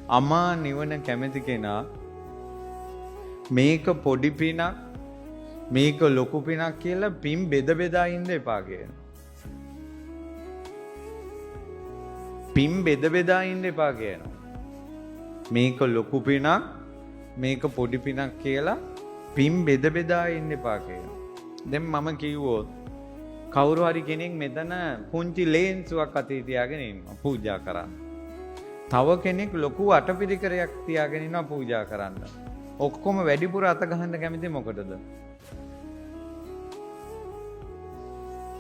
අමා නිවන කැමති කෙනා මේක පොඩි පිනක් මේක ලොකු පිනක් කියලා පින් බෙද බෙදා ඉන්න එපා කියන. පින් බෙද බෙදා ඉන්න එපා කියනවා. මේක ලොකු පිනක් මේක පොඩි පිනක් කියලා පින් බෙද බෙදා ඉන්න එපා කියනවා. දැන් මම කිව්වොත් කවුරු හරි කෙනෙක් මෙතන පුංචි ලේන්සුවක් අතේ තියාගෙන ඉන්නවා පූජා කරන්න. තව කෙනෙක් ලොකු අටපිරිකරයක් තියාගෙන ඉන්නවා පූජා කරන්න. ඔක්කොම වැඩිපුර අත ගහන්න කැමති මොකටද?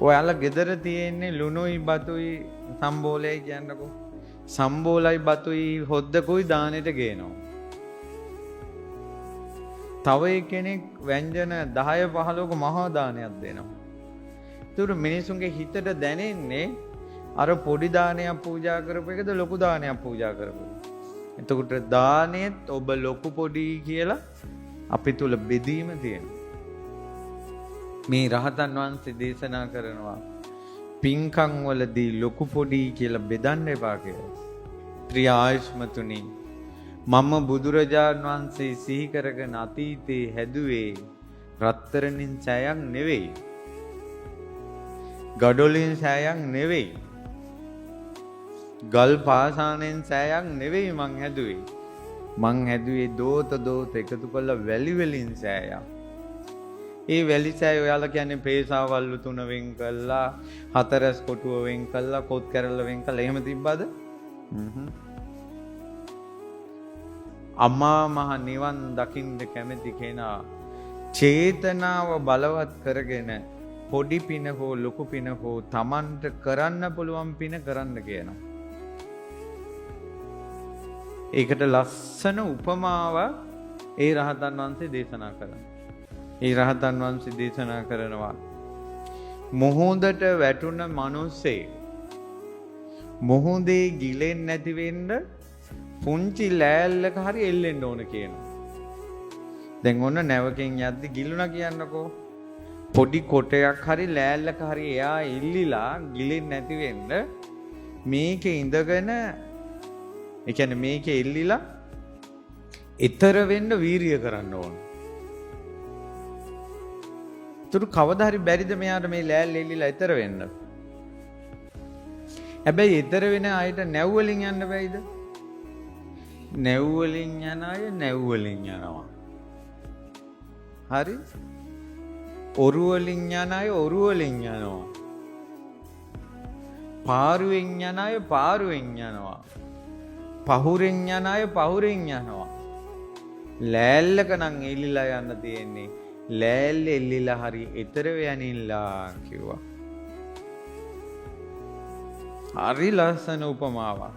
ඔයාලා ගෙදර තියෙන්නේ ලුණුයි බතුයි සම්බෝලයි කියන්නකෝ. සම්බෝලයි බතුයි හොද්දකුයි දානෙට ගේනවා. තව කෙනෙක් ව්‍යංජන 10 15ක මහා දානයක් දෙනවා. ඒතර මිනිසුන්ගේ හිතට දැනෙන්නේ අර පොඩි දානයක් පූජා කරපු එකද ලොකු දානයක් පූජා කරපු. එතකොට දානෙත් ඔබ ලොකු පොඩි කියලා අපි තුල බෙදීම තියෙනවා. මේ රහතන් වහන්සේ දේශනා කරනවා පින්කම් වලදී ලොකු පොඩි කියලා බෙදන්න එපා කියලා. ප්‍රිය ආයුෂ්මතුනි මම බුදුරජාණන් වහන්සේ සිහි කරගෙන අතීතේ හැදුවේ රත්තරන්ින් සෑයක් නෙවෙයි. ගඩොලින් සෑයක් නෙවෙයි. ගල් පාසානෙන් සෑයක් නෙවෙයි මං හැදුවේ. මං හැදුවේ දෝත එකතු කරලා වැලි වලින් සෑයක්. ඒ වැලි සෑය ඔයාලා කියන්නේ පේසාවල්ලු 3 වෙන් කළා, හතරස් කොටුව වෙන් කළා, කොත් කැරල්ල වෙන් කළා එහෙම තිබ්බද? අමා මහ නිවන් දකින්න කැමති කෙනා චේතනාව බලවත් කරගෙන පොඩි පින හෝ ලොකු පින හෝ Tamanට කරන්න පුළුවන් පින කරන්න කියනවා. ඒකට ලස්සන උපමාව ඒ රහතන් වහන්සේ දේශනා කරනවා. ඒ රහතන් වහන්සේ දේශනා කරනවා මොහොතට වැටුණ මිනිස්සේ මොහොතේ ගිලෙන්නේ නැති වෙන්න පුංචි ලෑල්ලක හරි එල්ලෙන්න ඕන කියනවා. දැන් ඔන්න නැවකින් යද්දි ගිලුණා කියන්නකෝ. පොඩි කොටයක් හරි ලෑල්ලක හරි එයා ඉල්ලිලා ගිලෙන්නේ නැති වෙන්න මේකේ ඉඳගෙන ඒ කියන්නේ මේකේ ඉල්ලිලා ඊතර වෙන්න වීරිය කරන්න ඕන. තුරු කවදා හරි බැරිද මෙයාට මේ ලෑල්ල ඉල්ලිලා ඊතර වෙන්න? හැබැයි ඊතර වෙන අයට නැව් වලින් යන්න බැයිද? නැව් වලින් යන අය නැව් වලින් යනවා. හරි? ඔරු වලින් යන අය ඔරු වලින් යනවා. පාරුවෙන් යන අය පාරුවෙන් යනවා. පහුරෙන් යන අය පහුරෙන් යනවා. ලෑල්ලක නම් එල්ලිලා යන්න තියෙන්නේ. ලෑල්ල එල්ලිලා හරි ඊතර වෙනින්ලා කිව්වා. හරි ලස්සන උපමාවක්.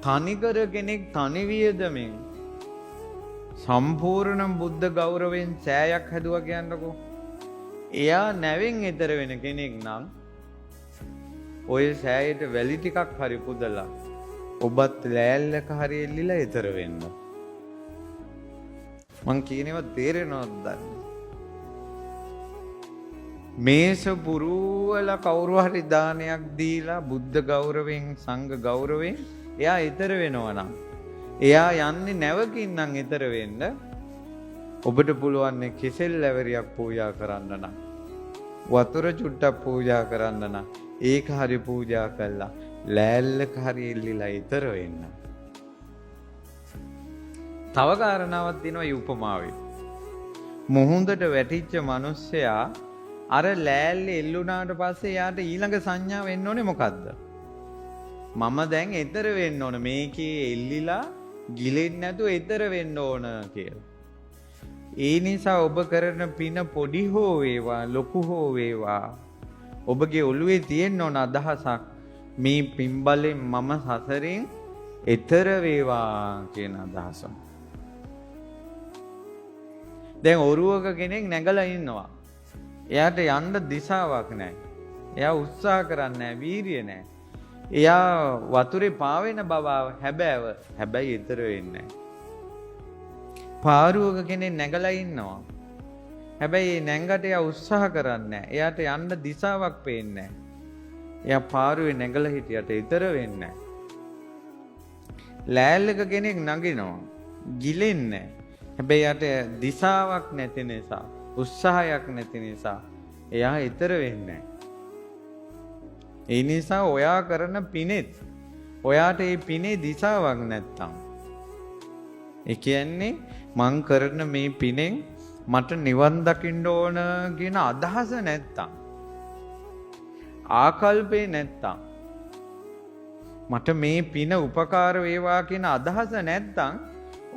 තනිකර කෙනෙක් තනි වියදමින් සම්පූර්ණ බුද්ධ ගෞරවයෙන් සෑයක් හැදුවා කියන්නකෝ. එයා නැවෙන් ඊතර වෙන කෙනෙක් නම් ඔය සෑයට වැලි ටිකක් හරි පුදලා ඔබත් ලෑල්ලක හරි එල්ලිලා ඊතර වෙන්න. මං කියනවා තේරෙනවද දන්නේ? මේස පුරුවල කවුරු හරි දානයක් දීලා බුද්ධ ගෞරවයෙන් සංඝ ගෞරවයෙන් එයා ඊතර වෙනවා නම් එයා යන්නේ නැවකින් නම් ඊතර වෙන්න. ඔබට පුළුවන් කෙසෙල් ලැබරියක් පූජා කරන්න නම් වතුර චුට්ටක් පූජා කරන්න නම් ඒක හරි පූජා කළා ලෑල්ලක හරි එල්ලිලා ඊතර වෙන්න. තව කාරණාවක් තියෙනවා මේ උපමාවේ. මොහොතට වැටිච්ච මිනිස්සයා අර ලෑල්ල එල්ලුණාට පස්සේ යාට ඊළඟ සංඥාව එන්න ඕනේ මොකද්ද? මම දැන් ඊතර වෙන්න ඕන මේකේ එල්ලිලා ගිලෙන්නේ නැතුව ඊතර වෙන්න ඕන කියලා. ඒ නිසා ඔබ කරන පින පොඩි හෝ වේවා ලොකු හෝ වේවා ඔබගේ ඔළුවේ තියෙන්න ඕන අදහසක් මේ පින්බලෙන් මම සසරෙන් ඊතර වේවා කියන අදහස. දැන් ඔරුවක කෙනෙක් නැගලා ඉන්නවා. එයාට යන්න දිශාවක් නැහැ. එයා උත්සාහ කරන්නේ නැහැ, වීරිය නැහැ. එයා වතුරේ පාවෙන බව හැබැයි ඊතර වෙන්නේ නැහැ. පාරුවක කෙනෙක් නැගලා ඉන්නවා. හැබැයි නැංගට එයා උත්සාහ කරන්නේ නැහැ. එයාට යන්න දිශාවක් පේන්නේ නැහැ. එයා පාරුවේ නැගලා හිටියට ඊතර වෙන්නේ නැහැ. ලෑල්ලක කෙනෙක් නගිනවා. ගිලෙන්නේ. හැබැයි යට දිශාවක් නැති නිසා, උත්සාහයක් නැති නිසා එයා ඊතර වෙන්නේ. ඒ නිසා ඔයා කරන පිනෙත් ඔයාට ඒ පිනේ දිශාවක් නැත්තම්, ඒ කියන්නේ මං කරන මේ පිනෙන් මට නිවන් දකින්න ඕන කියන අදහස නැත්තම්, ආකල්පේ නැත්තම්, මට මේ පින උපකාර වේවා කියන අදහස නැත්තම්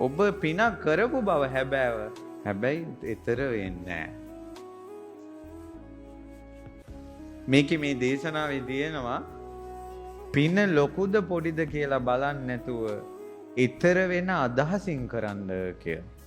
ඔබ පින කරපු බව හැබැයි ඊතර වෙන්නේ නැහැ. මේකේ මේ දේශනාවේ තියෙනවා පින ලොකුද පොඩිද කියලා බලන්නේ නැතුව ඊතර වෙන අදහසින් කරන්න කියලා.